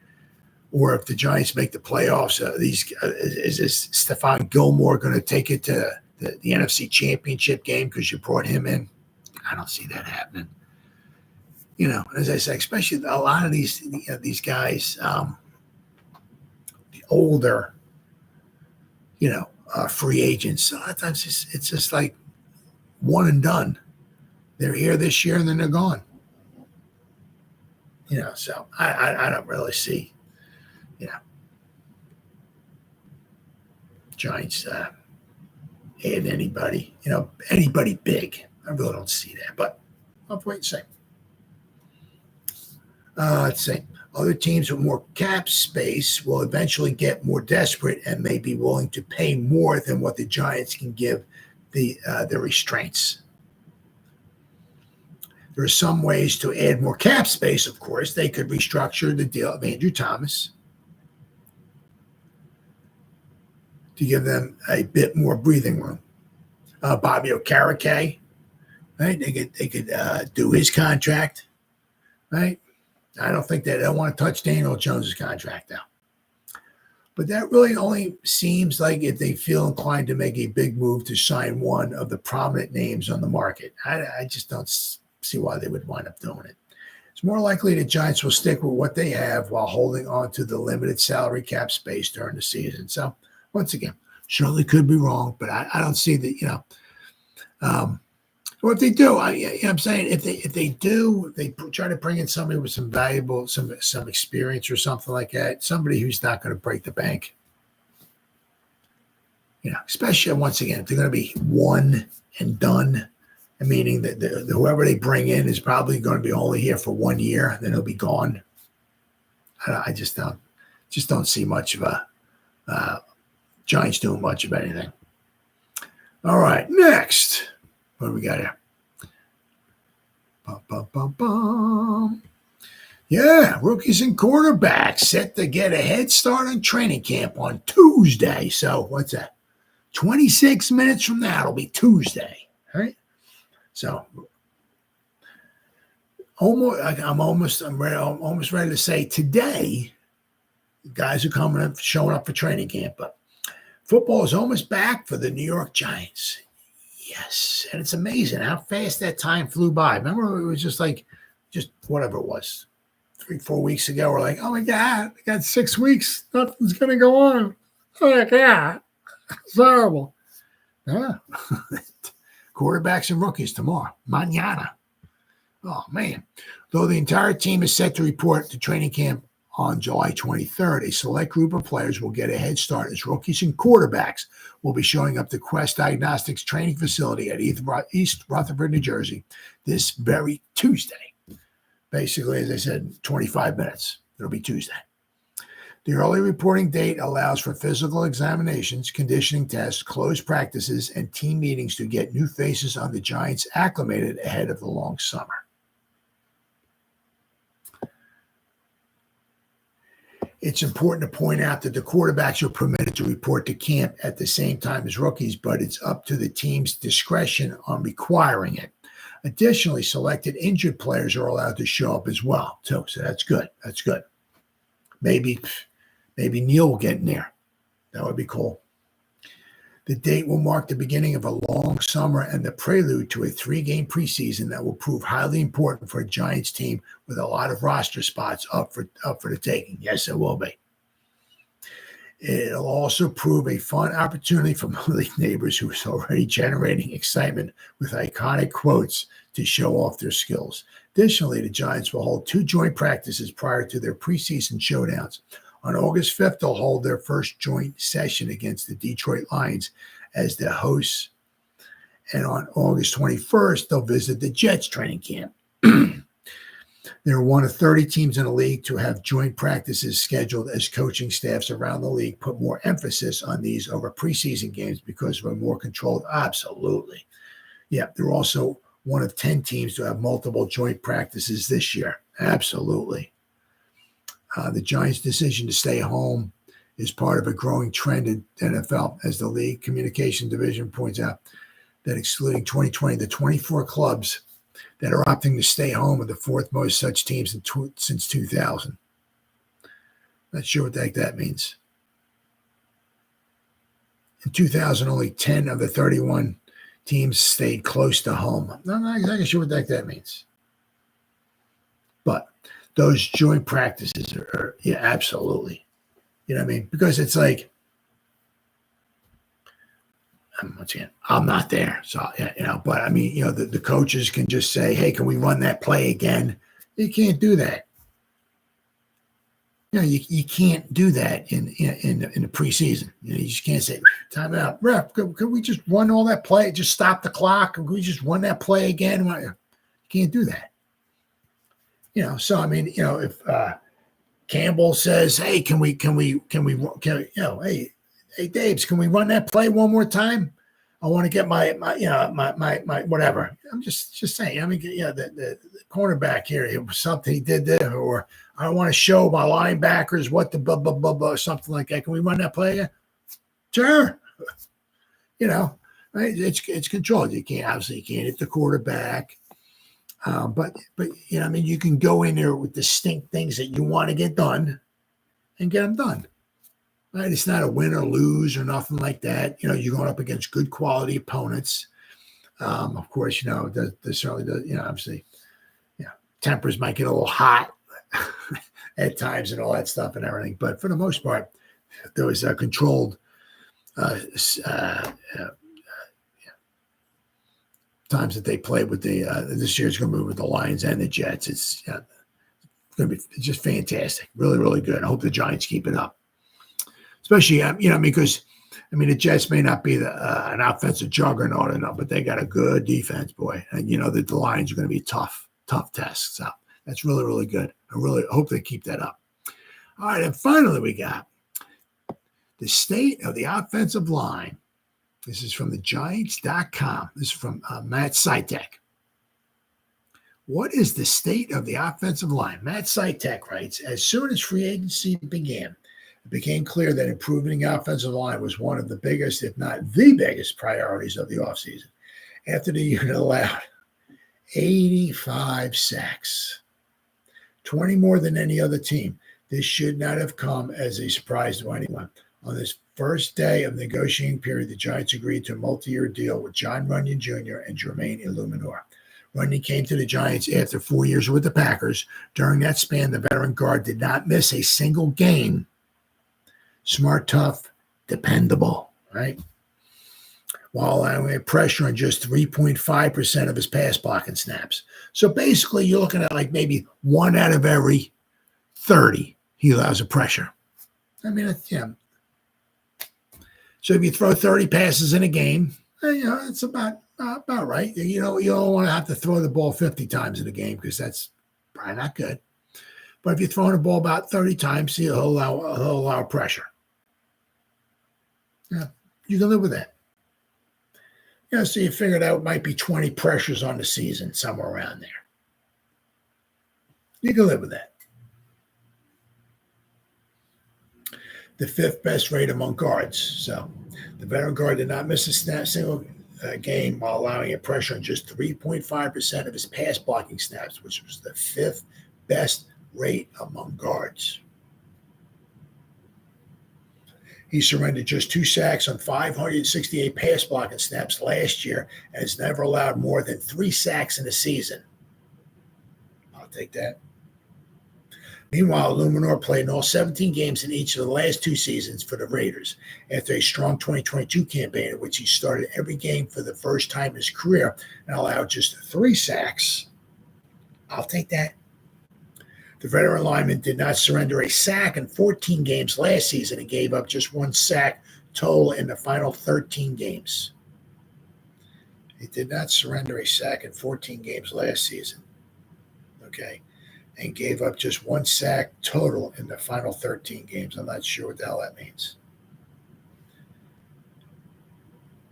or if the Giants make the playoffs, is this Stephon Gilmore going to take it to the NFC Championship game because you brought him in? I don't see that happening. As I say, especially a lot of these guys, the older, free agents. A lot of times it's just like one and done. They're here this year and then they're gone. So I don't really see, Giants add anybody, anybody big. I really don't see that, but I'll wait and see. Let's see. Other teams with more cap space will eventually get more desperate and may be willing to pay more than what the Giants can give the restraints. There are some ways to add more cap space, of course. They could restructure the deal of Andrew Thomas to give them a bit more breathing room. Bobby Okereke, right? They could do his contract, right? I don't think they don't want to touch Daniel Jones's contract now. But that really only seems like if they feel inclined to make a big move to sign one of the prominent names on the market. I just don't see why they would wind up doing it. It's more likely the Giants will stick with what they have while holding on to the limited salary cap space during the season. So, once again, certainly could be wrong, but I don't see that, or if they do, I'm saying if they do, they try to bring in somebody with some valuable, some experience or something like that, somebody who's not going to break the bank. Especially once again, if they're going to be one and done, meaning that whoever they bring in is probably going to be only here for 1 year, then he'll be gone. I just don't see much of a Giants doing much of anything. All right, next. What do we got here? Yeah, rookies and quarterbacks set to get a head start on training camp on Tuesday. So what's that? 26 minutes from now, it'll be Tuesday, right? So I'm almost ready to say today, guys are showing up for training camp, but football is almost back for the New York Giants. Yes, and it's amazing how fast that time flew by. Remember, it was just whatever it was, 3-4 weeks ago. We're like, oh my God, I got 6 weeks. Nothing's going to go on. Oh my God, it's horrible. Yeah. Quarterbacks and rookies tomorrow. Mañana. Oh, man. Though the entire team is set to report to training camp on July 23rd, a select group of players will get a head start as rookies and quarterbacks will be showing up to Quest Diagnostics training facility at East Rutherford, New Jersey, this very Tuesday. Basically, as I said, 25 minutes. It'll be Tuesday. The early reporting date allows for physical examinations, conditioning tests, closed practices, and team meetings to get new faces on the Giants acclimated ahead of the long summer. It's important to point out that the quarterbacks are permitted to report to camp at the same time as rookies, but it's up to the team's discretion on requiring it. Additionally, selected injured players are allowed to show up as well, too. So that's good. That's good. Maybe Neil will get in there. That would be cool. The date will mark the beginning of a long summer and the prelude to a 3-game preseason that will prove highly important for a Giants team with a lot of roster spots up for the taking. Yes, it will be. It'll also prove a fun opportunity for Malik Neighbors, who is already generating excitement with iconic quotes to show off their skills. Additionally, the Giants will hold 2 joint practices prior to their preseason showdowns. On August 5th, they'll hold their first joint session against the Detroit Lions as the hosts. And on August 21st, they'll visit the Jets training camp. They're one of 30 teams in the league to have joint practices scheduled, as coaching staffs around the league put more emphasis on these over preseason games because we're more controlled. Absolutely. Yeah, they're also one of 10 teams to have multiple joint practices this year. Absolutely. The Giants' decision to stay home is part of a growing trend in NFL, as the league communication division points out that excluding 2020, the 24 clubs that are opting to stay home are the 4th most such teams since 2000. Not sure what the heck that means. In 2000, only 10 of the 31 teams stayed close to home. I'm not exactly sure what the heck that means. But those joint practices are yeah, absolutely. You know what I mean? Because it's like, once again, I'm not there. So, but I mean, the coaches can just say, hey, can we run that play again? You can't do that. You can't do that in the preseason. You just can't say, time out. Ref, could we just run all that play? Just stop the clock? Can we just run that play again? You can't do that. So I mean, if Campbell says, "Hey, can we, hey, Daves, can we run that play one more time? I want to get my whatever." I'm just saying. I mean, the cornerback here, it was something he did there, or I want to show my linebackers what the blah blah blah blah, something like that. Can we run that play again? Sure. Right? It's controlled. You can't hit the quarterback. But I mean, you can go in there with distinct things that you want to get done and get them done. Right? It's not a win or lose or nothing like that. You're going up against good quality opponents. Of course, there's certainly, obviously, tempers might get a little hot at times and all that stuff and everything. But for the most part, there was a controlled times that they played with this year's going to move with the Lions and the Jets. It's going to be just fantastic. Really, really good. I hope the Giants keep it up. Especially, because, the Jets may not be an offensive juggernaut enough, but they got a good defense, boy. And, that the Lions are going to be tough tests. So that's really, really good. I really hope they keep that up. All right, and finally we got the state of the offensive line. This is from the Giants.com. This is from Matt Sytek. What is the state of the offensive line? Matt Sytek writes, as soon as free agency began, it became clear that improving the offensive line was one of the biggest, if not the biggest, priorities of the offseason. After the unit allowed 85 sacks, 20 more than any other team, this should not have come as a surprise to anyone. On this first day of the negotiating period, the Giants agreed to a multi-year deal with Jon Runyan Jr. and Jermaine Illuminor. Runyan came to the Giants after 4 years with the Packers. During that span, the veteran guard did not miss a single game. Smart, tough, dependable, right? While allowing pressure on just 3.5% of his pass blocking snaps. So basically, you're looking at like maybe 1 out of every 30 he allows a pressure. So if you throw 30 passes in a game, it's about right. You don't want to have to throw the ball 50 times in a game because that's probably not good. But if you're throwing the ball about 30 times, he'll allow pressure. Yeah, you can live with that. So you figured out it might be 20 pressures on the season, somewhere around there. You can live with that. The 5th best rate among guards. So the veteran guard did not miss a single game while allowing a pressure on just 3.5% of his pass blocking snaps, which was the 5th best rate among guards. He surrendered just 2 sacks on 568 pass blocking snaps last year and has never allowed more than 3 sacks in a season. I'll take that. Meanwhile, Illuminor played in all 17 games in each of the last 2 seasons for the Raiders. After a strong 2022 campaign in which he started every game for the first time in his career and allowed just 3 sacks, I'll take that. The veteran lineman did not surrender a sack in 14 games last season and gave up just 1 sack total in the final 13 games. He did not surrender a sack in 14 games last season. Okay. And gave up just 1 sack total in the final 13 games. I'm not sure what the hell that means.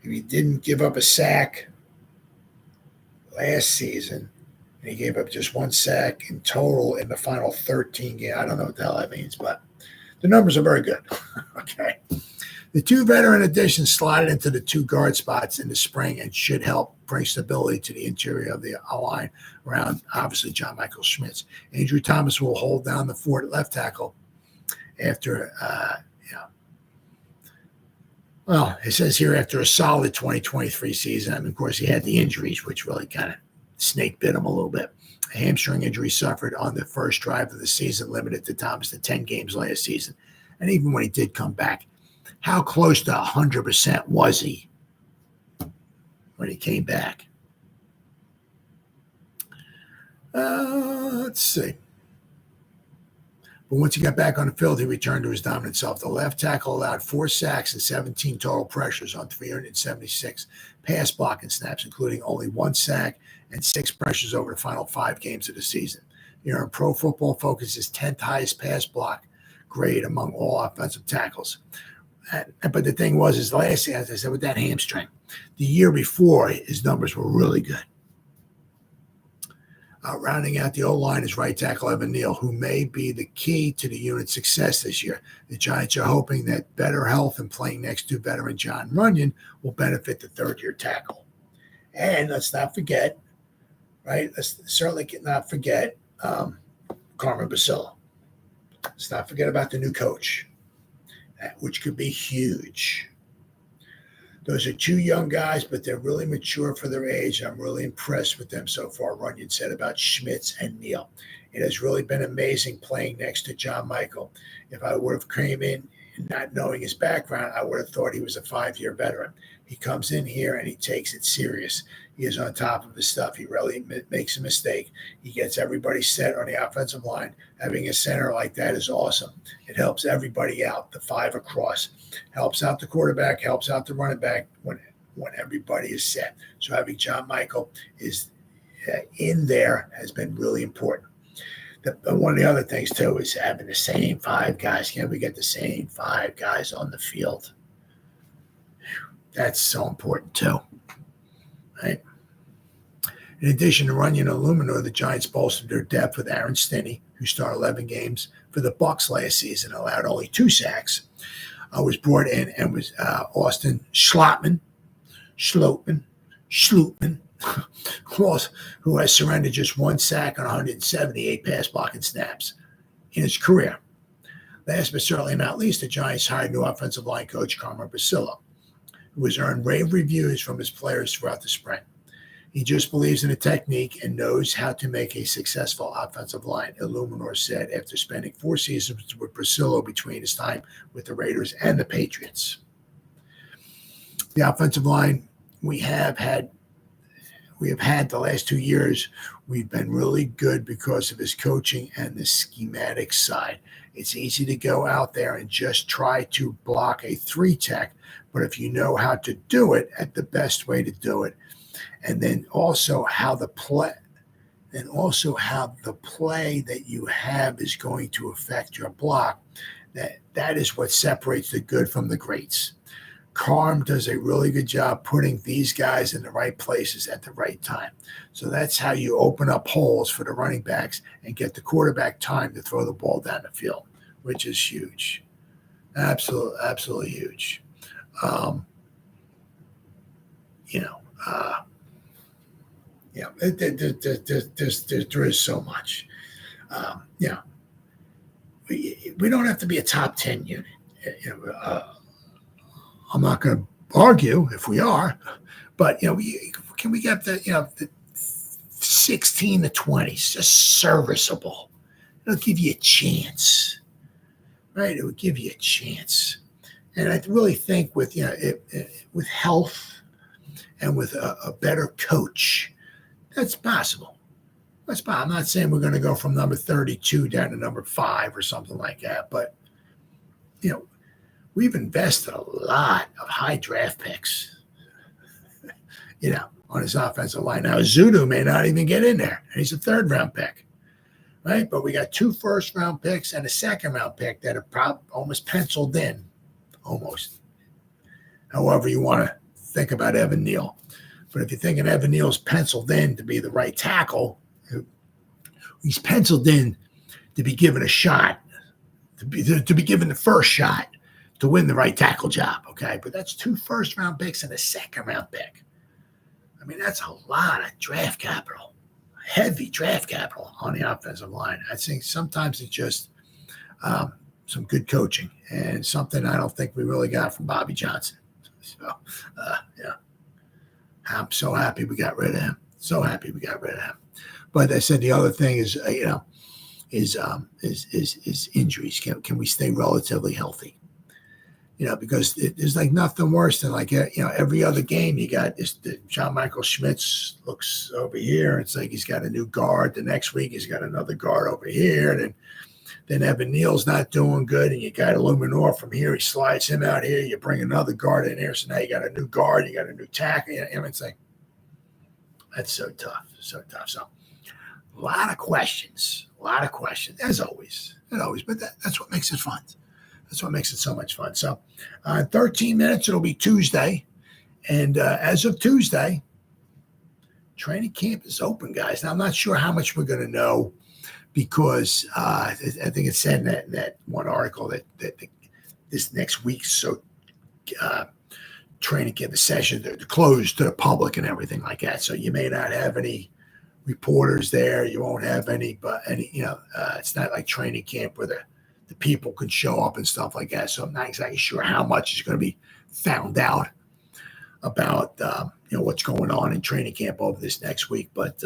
If he didn't give up a sack last season, and he gave up just 1 sack in total in the final 13 games, I don't know what the hell that means, but the numbers are very good. Okay. The 2 veteran additions slotted into the 2 guard spots in the spring and should help bring stability to the interior of the line around, obviously, John Michael Schmitz. Andrew Thomas will hold down the fort at left tackle after, well, it says here after a solid 2023 season. I mean, of course, he had the injuries, which really kind of snake bit him a little bit. A hamstring injury suffered on the first drive of the season limited to Thomas to 10 games last season. And even when he did come back, how close to 100% was he when he came back? Let's see. But once he got back on the field, he returned to his dominant self. The left tackle allowed 4 sacks and 17 total pressures on 376 pass blocking snaps, including only 1 sack and 6 pressures over the final 5 games of the season. In Pro Football Focus's 10th highest pass block grade among all offensive tackles. But the thing is last year, as I said, with that hamstring, the year before, his numbers were really good. Rounding out the O-line is right tackle Evan Neal, who may be the key to the unit's success this year. The Giants are hoping that better health and playing next to veteran John Runyon will benefit the third-year tackle. And let's not forget, right? Let's certainly not forget Carmen Basile. Let's not forget about the new coach, which could be huge. Those are two young guys, but they're really mature for their age. I'm really impressed with them so far, Runyon said about Schmitz and Neal. It has really been amazing playing next to John Michael. If I would have came in not knowing his background, I would have thought he was a 5-year veteran. He comes in here and he takes it serious. He is on top of his stuff. He really makes a mistake. He gets everybody set on the offensive line. Having a center like that is awesome. It helps everybody out, the 5 across. Helps out the quarterback, helps out the running back when everybody is set. So having John Michael is in there has been really important. One of the other things, too, is having the same 5 guys. Can we get the same 5 guys on the field? That's so important, too. Right? In addition to Runyon and Luminor, the Giants bolstered their depth with Aaron Stinney, who started 11 games for the Bucs last season, allowed only 2 sacks. Was brought in and was Austin Schlottman, who has surrendered just 1 sack on 178 pass blocking snaps in his career. Last but certainly not least, the Giants hired new offensive line coach Carmen Basile, who has earned rave reviews from his players throughout the spring. He just believes in the technique and knows how to make a successful offensive line, Illuminor said after spending 4 seasons with Basile between his time with the Raiders and the Patriots. The offensive line we have had the last 2 years, we've been really good because of his coaching and the schematic side. It's easy to go out there and just try to block a 3-tech, but if you know how to do it at the best way to do it, and then also how the play that you have is going to affect your block, that is what separates the good from the greats. Carm does a really good job putting these guys in the right places at the right time. So that's how you open up holes for the running backs and get the quarterback time to throw the ball down the field, which is huge. Absolutely huge. There is so much. We don't have to be a top 10 unit. I'm not going to argue if we are, but can we get the 16 to 20? It's just serviceable. It'll give you a chance, right? It would give you a chance, and I really think with with health and with a better coach, that's possible. I'm not saying we're going to go from number 32 down to number 5 or something like that, but we've invested a lot of high draft picks, on his offensive line. Now, Zudu may not even get in there, and he's a 3rd-round pick, right? But we got 2 first-round picks and a 2nd-round pick that are almost penciled in, almost. However you want to think about Evan Neal. But if you're thinking Evan Neal's penciled in to be the right tackle, he's penciled in to be given a shot, to be given the first shot to win the right tackle job, okay? But that's 2 first-round picks and a 2nd-round pick. I mean, that's a lot of draft capital, heavy draft capital on the offensive line. I think sometimes it's just some good coaching and something I don't think we really got from Bobby Johnson. So, I'm so happy we got rid of him. But I said the other thing is, is injuries. Can we stay relatively healthy? Because there's like nothing worse than every other game you got this John Michael Schmitz looks over here. It's like he's got a new guard. The next week he's got another guard over here. And then Evan Neal's not doing good. And you got Illuminor from here. He slides him out here. You bring another guard in here. So now you got a new guard. You got a new tackle. It's like, that's so tough. So a lot of questions. A lot of questions, as always. But that's what makes it fun. That's what makes it so much fun. So 13 minutes, it'll be Tuesday. And as of Tuesday, training camp is open, guys. Now, I'm not sure how much we're going to know because I think it said in that one article that this next week, so training camp, the session, they're closed to the public and everything like that. So you may not have any reporters there. You won't have any, it's not like training camp where the people can show up and stuff like that. So I'm not exactly sure how much is going to be found out about, what's going on in training camp over this next week. But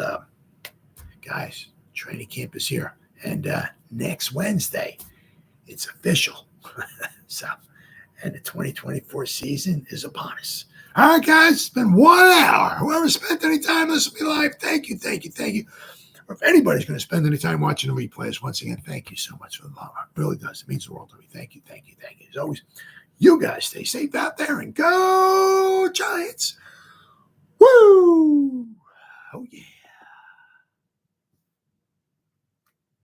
guys, training camp is here. And next Wednesday, it's official. And the 2024 season is upon us. All right, guys, it's been 1 hour. Whoever spent any time listening to me live, thank you. Or if anybody's going to spend any time watching the replays, once again, thank you so much for the love. It really does. It means the world to me. Thank you. As always, you guys stay safe out there and go Giants. Woo! Oh, yeah.